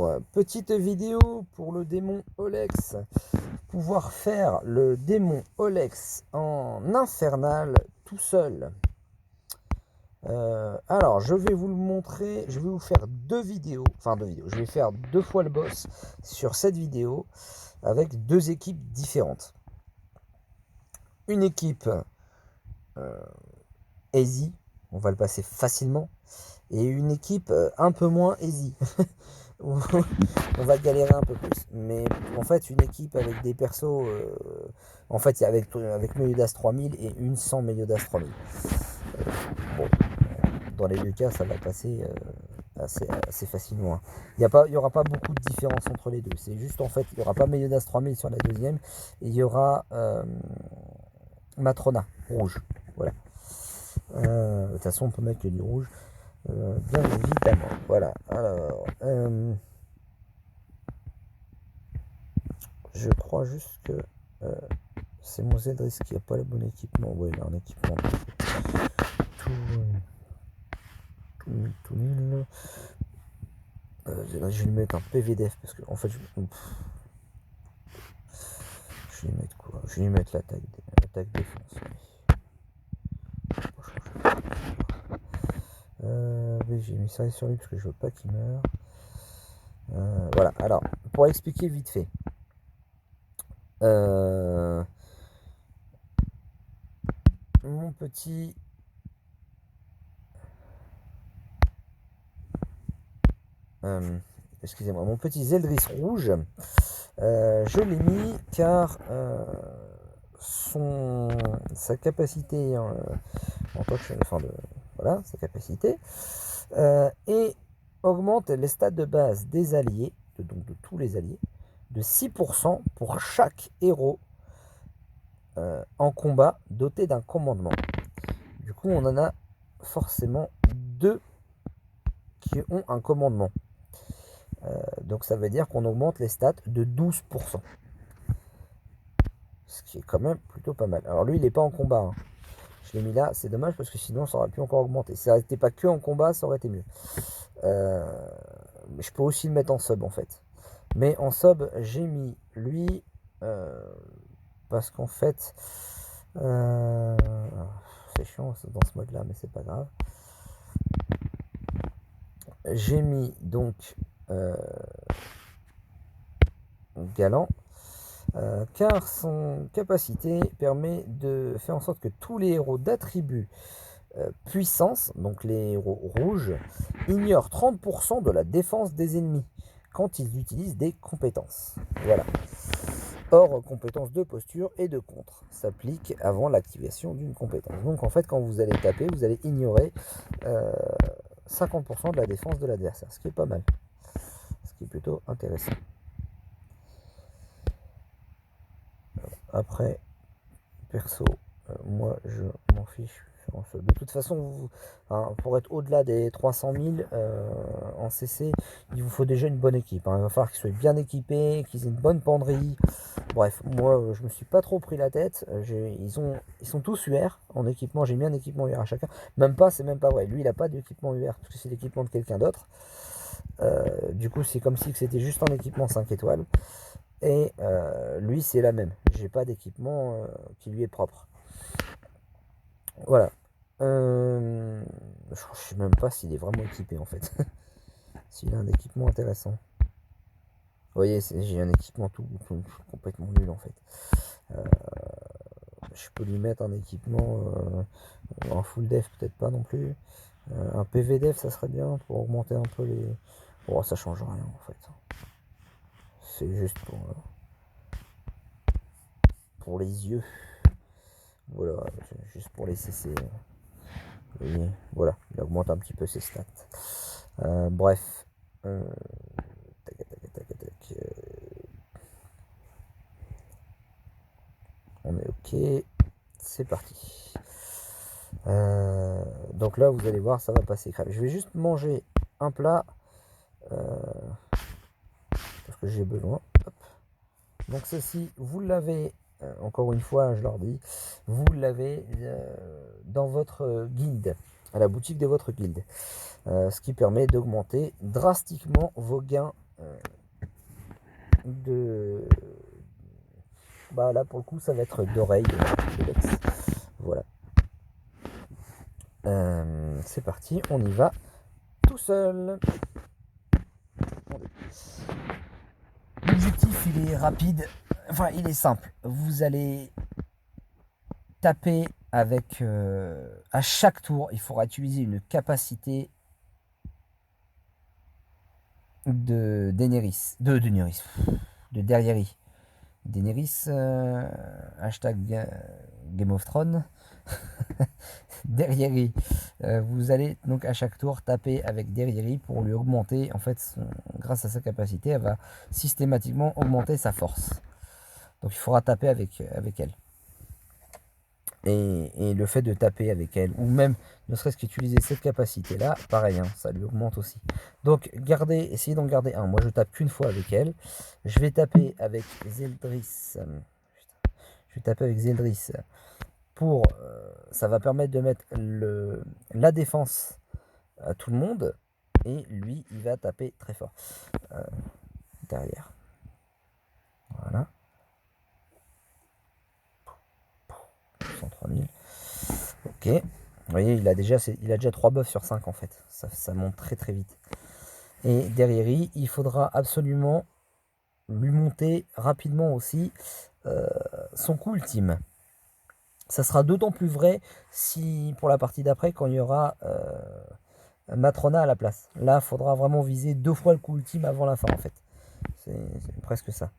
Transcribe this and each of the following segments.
Alors, petite vidéo pour le démon Olex. Pouvoir faire le démon Olex en infernal tout seul. Alors, je vais vous le montrer. Je vais vous faire deux vidéos. Enfin, deux vidéos. Je vais faire deux fois le boss sur cette vidéo avec deux équipes différentes. Une équipe easy. On va le passer facilement. Et une équipe un peu moins easy. On va galérer un peu plus. Mais en fait, une équipe avec des persos, en fait, avec Meliodas 3000 et une sans Meliodas 3000. Bon, dans les deux cas, ça va passer assez facilement. Il n'y aura pas beaucoup de différence entre les deux. C'est juste, en fait, il n'y aura pas Meliodas 3000 sur la deuxième. Et il y aura Matrona, rouge. Voilà. De toute façon, on peut mettre que du rouge. Bien évidemment. Voilà. Alors, je crois juste que c'est mon Zedris qui n'a pas le bon équipement. Oui, il a un équipement tout nul. Je vais lui mettre un PVDF parce que en fait, je vais lui mettre quoi? Je vais lui mettre l'attaque défense. Oui, j'ai mis ça sur lui parce que je veux pas qu'il meure. Voilà. Alors, pour expliquer vite fait. Mon petit excusez-moi, mon petit Zeldris rouge, je l'ai mis car sa capacité en tant que enfin voilà, sa capacité et augmente les stats de base des alliés, donc de tous les alliés, de 6% pour chaque héros en combat doté d'un commandement. Du coup, on en a forcément deux qui ont un commandement. Donc ça veut dire qu'on augmente les stats de 12%. Ce qui est quand même plutôt pas mal. Alors lui, il n'est pas en combat. Hein. Je l'ai mis là, c'est dommage parce que sinon ça aurait pu encore augmenter. Si ça n'était pas que en combat, ça aurait été mieux. Mais je peux aussi le mettre en sub en fait. Mais en sub, j'ai mis lui parce qu'en fait, c'est chiant dans ce mode là, mais c'est pas grave. J'ai mis donc Galant. Car son capacité permet de faire en sorte que tous les héros d'attribut puissance, donc les héros rouges, ignorent 30% de la défense des ennemis quand ils utilisent des compétences. Voilà. Or, compétences de posture et de contre s'appliquent avant l'activation d'une compétence. Donc en fait, quand vous allez taper, vous allez ignorer 50% de la défense de l'adversaire, ce qui est pas mal. Ce qui est plutôt intéressant. Après, perso, moi je m'en fiche. De toute façon, pour être au-delà des 300 000 en CC, il vous faut déjà une bonne équipe. Hein. Il va falloir qu'ils soient bien équipés, qu'ils aient une bonne penderie. Bref, moi je me suis pas trop pris la tête. Ils sont tous UR en équipement. J'ai mis un équipement UR à chacun. Même pas, c'est même pas vrai. Lui, il a pas d'équipement UR parce que c'est l'équipement de quelqu'un d'autre. Du coup, c'est comme si c'était juste un équipement 5 étoiles. Et lui, c'est la même. J'ai pas d'équipement qui lui est propre. Voilà. Je sais même pas s'il est vraiment équipé en fait. S'il a un équipement intéressant. Vous voyez, j'ai un équipement tout complètement nul en fait. Je peux lui mettre un équipement en full def, peut-être pas non plus. Un PV def, ça serait bien pour augmenter un peu les. Oh, ça change rien en fait. C'est juste pour les yeux. Voilà, juste pour les CC. Vous voyez, voilà, il augmente un petit peu ses stats. Bref. Tac, tac, tac, tac. On est ok. C'est parti. Donc là, vous allez voir, ça va passer crème. Je vais juste manger un plat. Parce que j'ai besoin. Hop. Donc ceci, vous l'avez, encore une fois, je leur dis, vous l'avez dans votre guilde, à la boutique de votre guilde. Ce qui permet d'augmenter drastiquement vos gains de... Bah là pour le coup ça va être d'oreille de Lex. Voilà. C'est parti, on y va tout seul. L'objectif il est rapide, enfin il est simple. Vous allez taper avec... à chaque tour, il faudra utiliser une capacité de Daenerys. De Daenerys. Daenerys, hashtag Game of Thrones. Derrière, vous allez donc à chaque tour taper avec derrière pour lui augmenter, en fait, grâce à sa capacité, elle va systématiquement augmenter sa force. Donc il faudra taper avec elle. Et le fait de taper avec elle, ou même ne serait-ce qu'utiliser cette capacité-là, pareil, hein, ça lui augmente aussi. Donc essayez d'en garder un. Moi je tape qu'une fois avec elle. Je vais taper avec Zeldris. Je vais taper avec Zeldris pour... ça va permettre de mettre la défense à tout le monde. Et lui, il va taper très fort. Derrière. Voilà. 103 000. Ok. Vous voyez, il a déjà 3 buffs sur 5 en fait. Ça monte très très vite. Et derrière, il faudra absolument lui monter rapidement aussi son coup ultime. Ça sera d'autant plus vrai si pour la partie d'après, quand il y aura Matrona à la place. Là, il faudra vraiment viser 2 fois le coup ultime avant la fin en fait. C'est presque ça.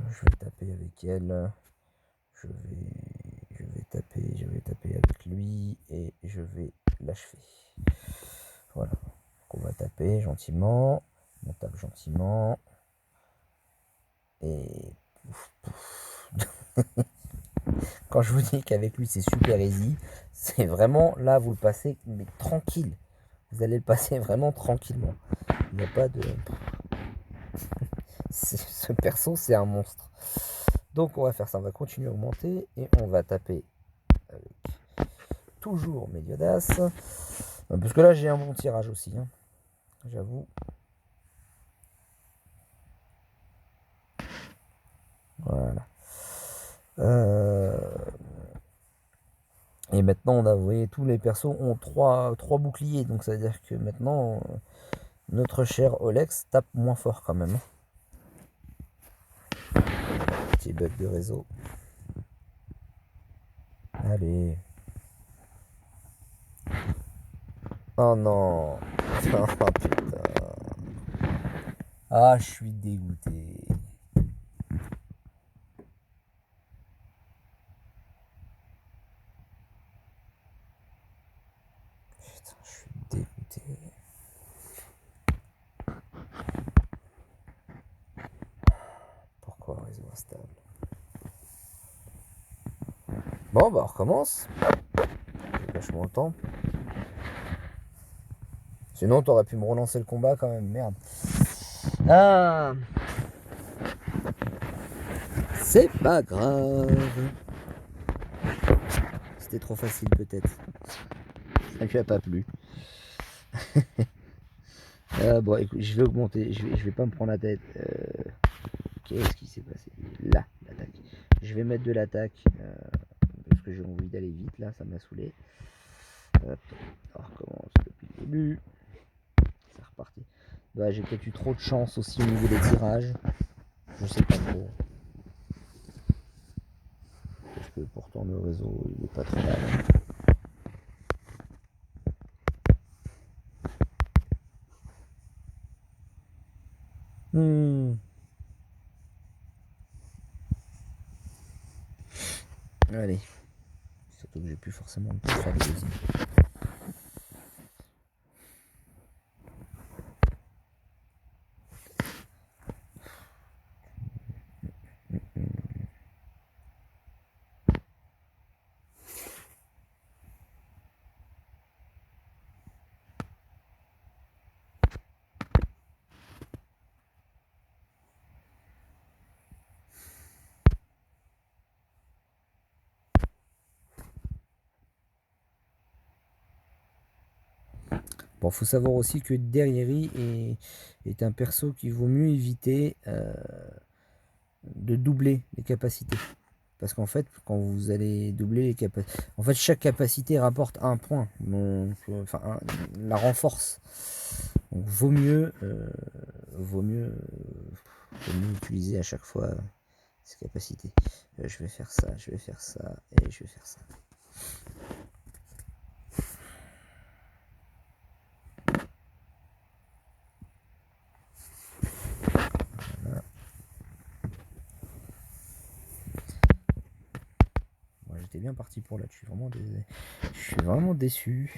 Je vais taper avec elle. Je vais taper avec lui et je vais l'achever. Voilà. Donc on va taper gentiment. On tape gentiment. Et quand je vous dis qu'avec lui c'est super easy, c'est vraiment là vous le passez mais tranquille. Vous allez le passer vraiment tranquillement. Il n'y a pas de... Ce perso c'est un monstre. Donc on va faire ça, on va continuer à augmenter et on va taper avec toujours Meliodas. Parce que là j'ai un bon tirage aussi, hein, j'avoue. Voilà. Et maintenant on a, vous voyez, tous les persos ont 3 boucliers. Donc ça veut dire que maintenant notre cher Olex tape moins fort quand même. Petit bug de réseau. Allez. Oh non. Oh putain. Ah, je suis dégoûté. Putain, je suis dégoûté. Pourquoi réseau instable? Bon, bah on recommence. J'ai vachement le temps. Sinon, t'aurais pu me relancer le combat quand même, merde. Ah. C'est pas grave. C'était trop facile peut-être. Ça lui a pas plu. Bon, écoute, je vais augmenter. Je vais pas me prendre la tête. Qu'est-ce qui s'est passé? Là, l'attaque. Je vais mettre de l'attaque. Parce que j'ai envie d'aller vite là, ça m'a saoulé. Hop, on recommence depuis le début. C'est reparti. Bah, j'ai peut-être eu trop de chance aussi au niveau des tirages. Je sais pas trop. Parce que pourtant le réseau il est pas très mal. Allez. Surtout que j'ai plus forcément le temps de faire des deuxièmes. Bon, faut savoir aussi que Derrieri est un perso qu'il vaut mieux éviter de doubler les capacités. Parce qu'en fait, quand vous allez doubler les capacités... En fait, chaque capacité rapporte un point. Donc, enfin, la renforce. Donc, vaut mieux utiliser à chaque fois ces capacités. Je vais faire ça, je vais faire ça, et je vais faire ça. Voilà. Moi, j'étais bien parti pour là. Je suis vraiment déçu.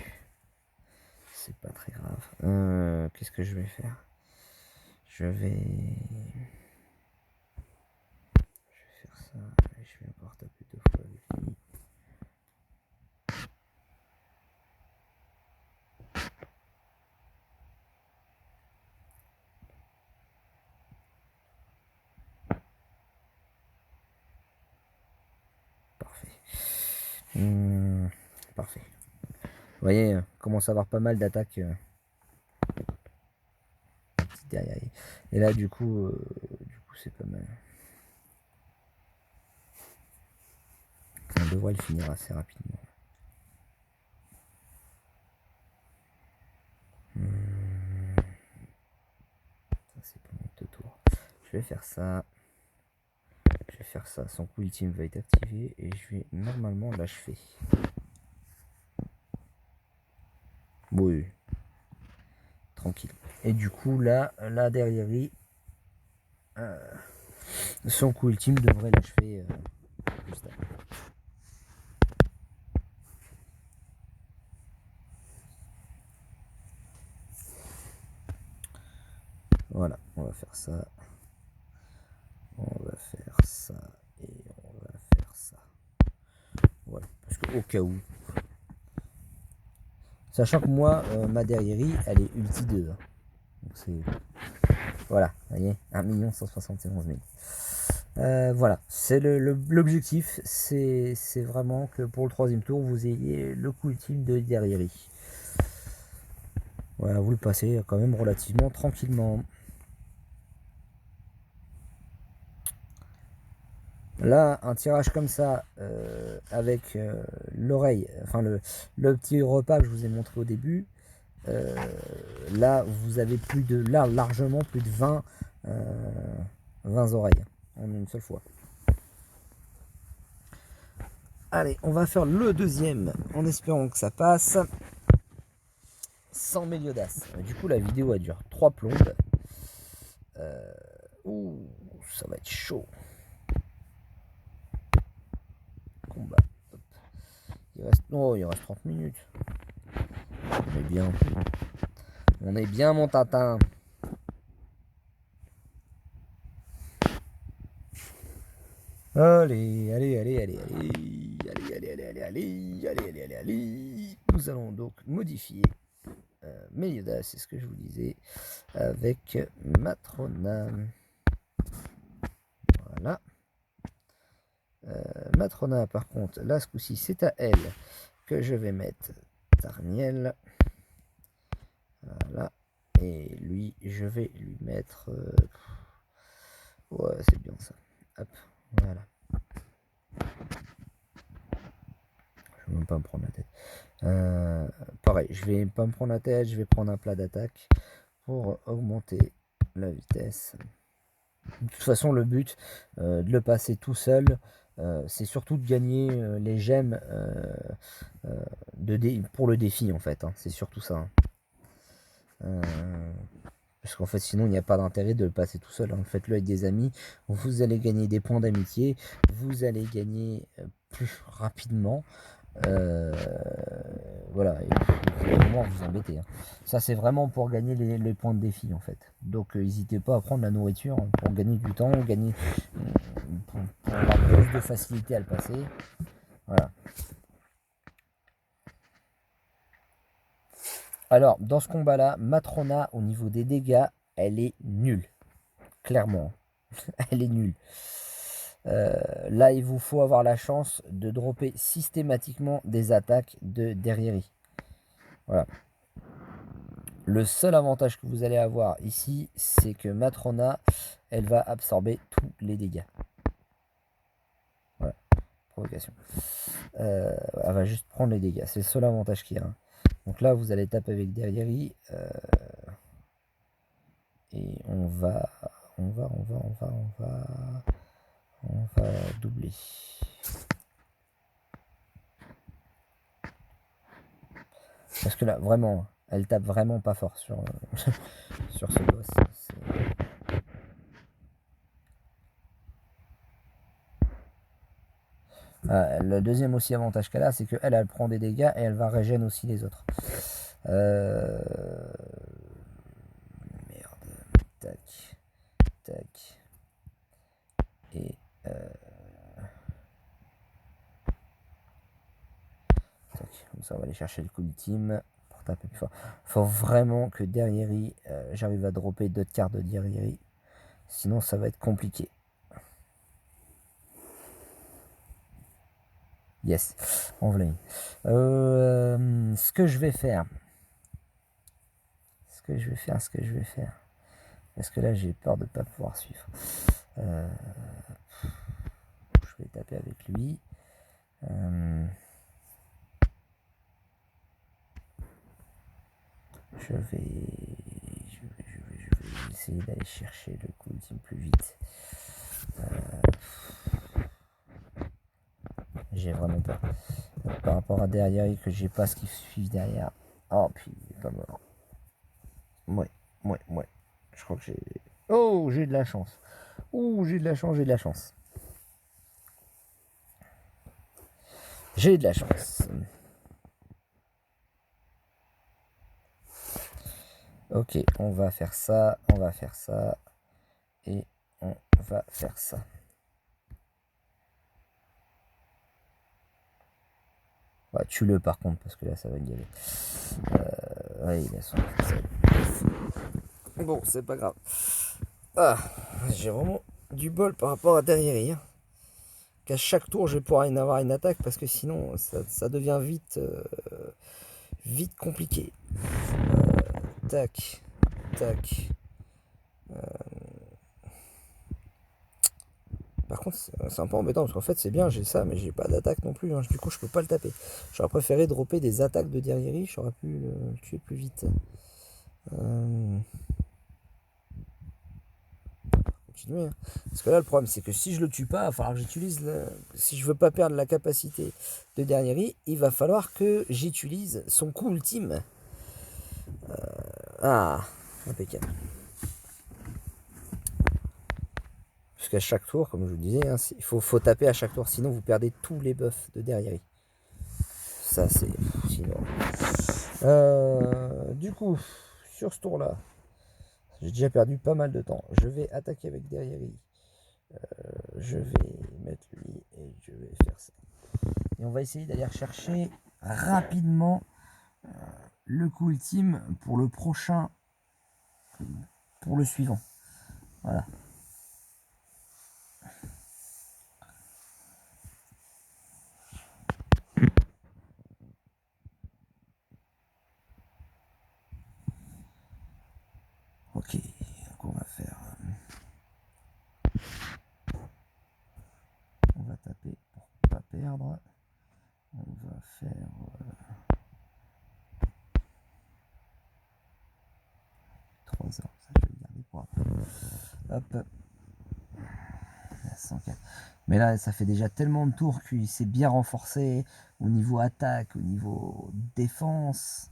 C'est pas très grave. Qu'est-ce que je vais faire? Je vais faire ça. Je vais encore taper 2 fois avec lui. Parfait. Parfait. Vous voyez, commence à avoir pas mal d'attaques derrière. Et là, du coup c'est pas mal. On devrait le finir assez rapidement. Ça, c'est pas mon 2 tours. Je vais faire ça. Je vais faire ça. Son coup ultime va être activé et je vais normalement l'achever. Oui. Tranquille. Et du coup, là derrière, son coup ultime devrait l'achever juste après. Voilà, on va faire ça. On va faire ça. Et on va faire ça. Voilà, parce qu'au cas où. Sachant que moi, ma derrierie, elle est ulti 2. Donc c'est... Voilà, vous voyez, 1 171 000. Voilà, c'est l'objectif, c'est vraiment que pour le 3e tour, vous ayez le coup ultime de derrierie. Voilà, vous le passez quand même relativement tranquillement. Là, un tirage comme ça, avec l'oreille, enfin le petit repas que je vous ai montré au début, là, vous avez largement plus de 20 oreilles en une seule fois. Allez, on va faire le 2e en espérant que ça passe. Sans Méliodas. Du coup, la vidéo a duré 3 plombes. Ouh, ça va être chaud. Combat. Il reste 30 minutes. On est bien. On est bien, mon tatin. Allez. Nous allons donc modifier Méliodas, c'est ce que je vous disais, avec Matrona. Voilà. Matrona, par contre, là, ce coup-ci, c'est à elle que je vais mettre Tarniel. Voilà. Et lui, je vais lui mettre... Ouais, c'est bien ça. Hop, voilà. Je vais même pas me prendre la tête. Pareil, je vais pas me prendre la tête, je vais prendre un plat d'attaque pour augmenter la vitesse. De toute façon, le but de le passer tout seul, c'est surtout de gagner les gemmes pour le défi, en fait. Hein. C'est surtout ça. Hein. Parce qu'en fait, sinon, il n'y a pas d'intérêt de le passer tout seul. Hein. Faites-le avec des amis. Vous allez gagner des points d'amitié. Vous allez gagner plus rapidement. Voilà. Et vous allez vraiment vous embêter. Hein. Ça, c'est vraiment pour gagner les points de défi, en fait. Donc, n'hésitez pas à prendre la nourriture pour gagner du temps, pour avoir plus de facilité à le passer. Voilà. Alors, dans ce combat-là, Matrona, au niveau des dégâts, elle est nulle. Clairement. Elle est nulle. Là, il vous faut avoir la chance de dropper systématiquement des attaques de derrière. Voilà. Le seul avantage que vous allez avoir ici, c'est que Matrona, elle va absorber tous les dégâts. Voilà, provocation. Elle va juste prendre les dégâts, c'est le seul avantage qu'il y a. Hein. Donc là, vous allez taper avec Derrieri. Et on va doubler. Parce que là, vraiment, elle tape vraiment pas fort sur, sur ce boss. Le deuxième aussi avantage qu'elle a, c'est qu'elle elle prend des dégâts et elle va régénérer aussi les autres. Merde. Tac. Tac. Et comme ça on va aller chercher le coup ultime pour taper plus fort. Faut vraiment que derrière j'arrive à dropper d'autres cartes de derrière. Sinon ça va être compliqué. Yes, on voulait. Ce que je vais faire. Parce que là j'ai peur de ne pas pouvoir suivre. Je vais taper avec lui. Je vais essayer d'aller chercher le coup ultime plus vite. J'ai vraiment peur. Par rapport à derrière, que j'ai pas ce qui suit derrière. Oh, puis il est pas mort. Ouais. Je crois que j'ai... Oh, j'ai de la chance. Ouh, j'ai de la chance. J'ai de la chance. Ok, on va faire ça. Et on va faire ça. Ouais, tue-le par contre, parce que là, ça va galer. Ouais, il a son... Bon, c'est pas grave. Ah, j'ai vraiment du bol par rapport à derrière. Hein. Qu'à chaque tour, je vais pouvoir avoir une attaque, parce que sinon, ça devient vite compliqué. Tac. Par contre, c'est un peu embêtant parce qu'en fait, c'est bien, j'ai ça, mais j'ai pas d'attaque non plus. Hein. Du coup, je peux pas le taper. J'aurais préféré dropper des attaques de derrière, j'aurais pu le tuer plus vite. Continuer. Hein. Parce que là, le problème, c'est que si je le tue pas, il va falloir que j'utilise. Si je veux pas perdre la capacité de derrière, il va falloir que j'utilise son coup ultime. Impeccable. Parce qu'à chaque tour, comme je vous disais, hein, il faut taper à chaque tour, sinon vous perdez tous les buffs de derrière. Ça, c'est sinon. Du coup, sur ce tour-là, j'ai déjà perdu pas mal de temps. Je vais attaquer avec derrière. Je vais mettre lui et je vais faire ça. Et on va essayer d'aller rechercher rapidement le coup ultime pour le prochain, pour le suivant. Voilà. Ok, donc on va faire... On va taper pour pas perdre. On va faire... 3 heures, ça je vais le garder pour après. Hop. 104. Mais là, ça fait déjà tellement de tours qu'il s'est bien renforcé au niveau attaque, au niveau défense.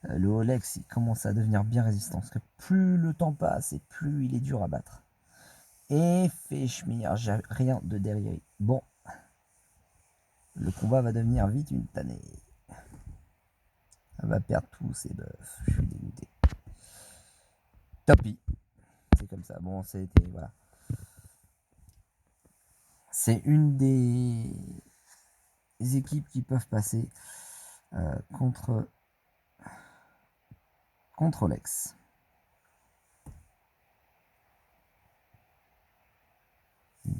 Le Olex, il commence à devenir bien résistant. Parce que plus le temps passe et plus il est dur à battre. Et Feshmir, j'ai rien de derrière. Bon. Le combat va devenir vite une tannée. Elle va perdre tous ses buffs. Je suis dégoûté. Tapis. C'est comme ça. Bon, c'était... Voilà. C'est une des équipes qui peuvent passer contre Lex.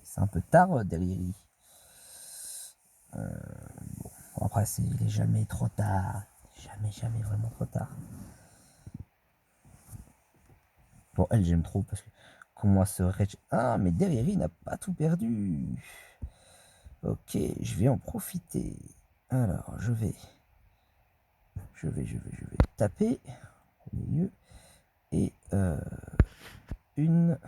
C'est un peu tard derrière. Bon, après, il est jamais trop tard. Jamais vraiment trop tard. Bon, elle, j'aime trop parce que comment se régénérer. Ah, mais derrière, il n'a pas tout perdu. Ok, je vais en profiter. Alors, je vais taper au milieu. Et une,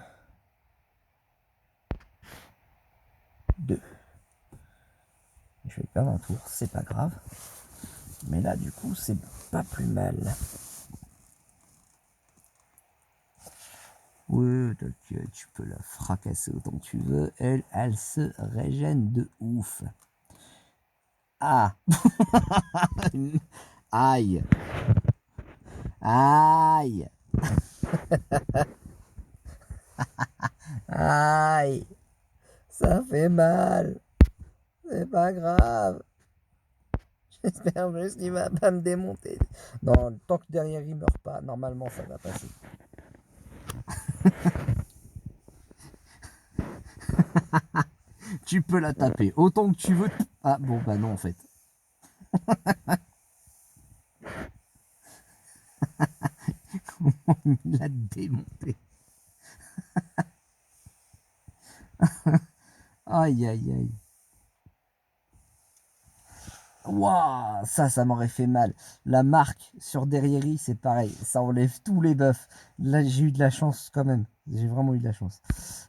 deux. Je vais perdre un tour, c'est pas grave. Mais là, du coup, c'est pas plus mal. Oui, t'inquiète, tu peux la fracasser autant que tu veux. Elle se régène de ouf. Ah. Aïe. Aïe. Aïe. Ça fait mal. C'est pas grave. J'espère juste qu'il va pas me démonter. Non, tant que derrière il meurt pas, normalement ça va passer. Tu peux la taper autant que tu veux. Ah bon bah non en fait. Comment il l'a démonté. Aïe aïe aïe. Waouh, ça m'aurait fait mal. La marque sur Derrieri, c'est pareil. Ça enlève tous les buffs. Là, j'ai eu de la chance quand même. J'ai vraiment eu de la chance.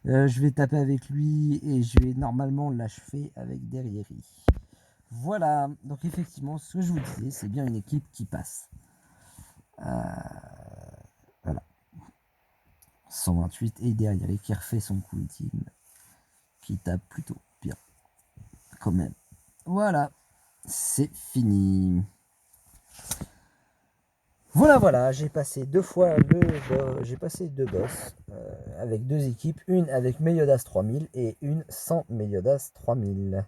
Je vais taper avec lui et je vais normalement l'achever avec Derrieri. Voilà. Donc effectivement, ce que je vous disais, c'est bien une équipe qui passe. Voilà. 128 et Derrieri qui refait son coup ultime. Qui tape plutôt bien. Quand même. Voilà. C'est fini. Voilà, j'ai passé deux fois j'ai passé deux boss avec deux équipes, une avec Meliodas 3000 et une sans Meliodas 3000.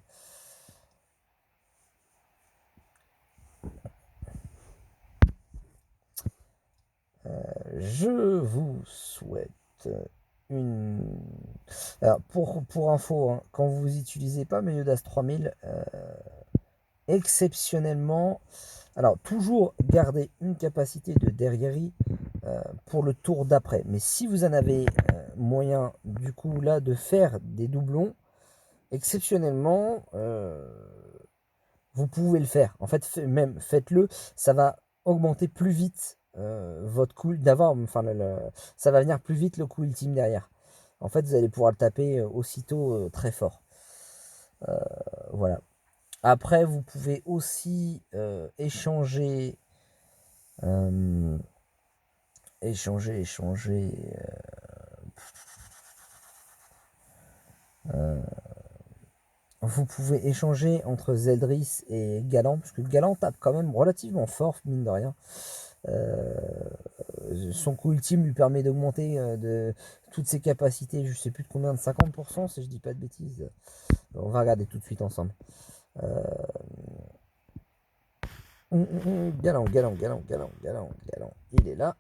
Je vous souhaite une... Alors, pour info, hein, quand vous n'utilisez pas Meliodas 3000, exceptionnellement, alors toujours garder une capacité de derrière pour le tour d'après. Mais si vous en avez moyen, du coup, là, de faire des doublons, exceptionnellement, vous pouvez le faire. En fait, même faites-le, ça va augmenter plus vite votre coup d'avoir, enfin, ça va venir plus vite le coup ultime derrière. En fait, vous allez pouvoir le taper aussitôt très fort. Voilà. Après, vous pouvez aussi échanger. Échanger. Vous pouvez échanger entre Zeldris et Galant, parce que Galant tape quand même relativement fort, mine de rien. Son coup ultime lui permet d'augmenter de toutes ses capacités, je sais plus de combien, de 50%, si je dis pas de bêtises. On va regarder tout de suite ensemble. Galant. Il est là.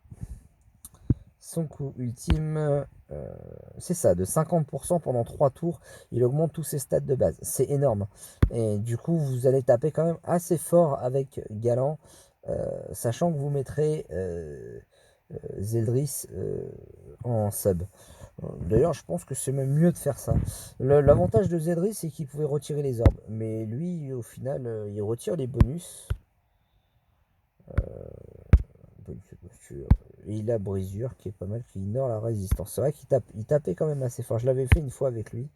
Son coup ultime, c'est ça, de 50% pendant 3 tours, il augmente tous ses stats de base. C'est énorme. Et du coup, vous allez taper quand même assez fort avec Galant, sachant que vous mettrez Zeldris en sub. D'ailleurs, je pense que c'est même mieux de faire ça. L'avantage de Zeldris, c'est qu'il pouvait retirer les orbes. Mais lui, au final, il retire les bonus. Et il a brisure qui est pas mal, qui ignore la résistance. C'est vrai qu'il tapait quand même assez fort. Je l'avais fait une fois avec lui.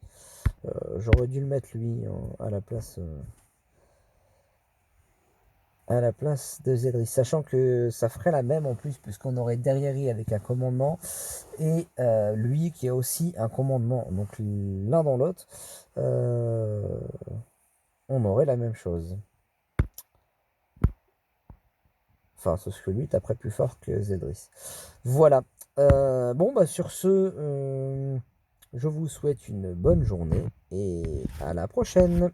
J'aurais dû le mettre lui à la place de Zedris, sachant que ça ferait la même en plus, puisqu'on aurait Derrieri avec un commandement et lui qui a aussi un commandement. Donc l'un dans l'autre, on aurait la même chose. Enfin, sauf que lui taperait plus fort que Zeldris. Voilà. Bon, bah sur ce, je vous souhaite une bonne journée et à la prochaine.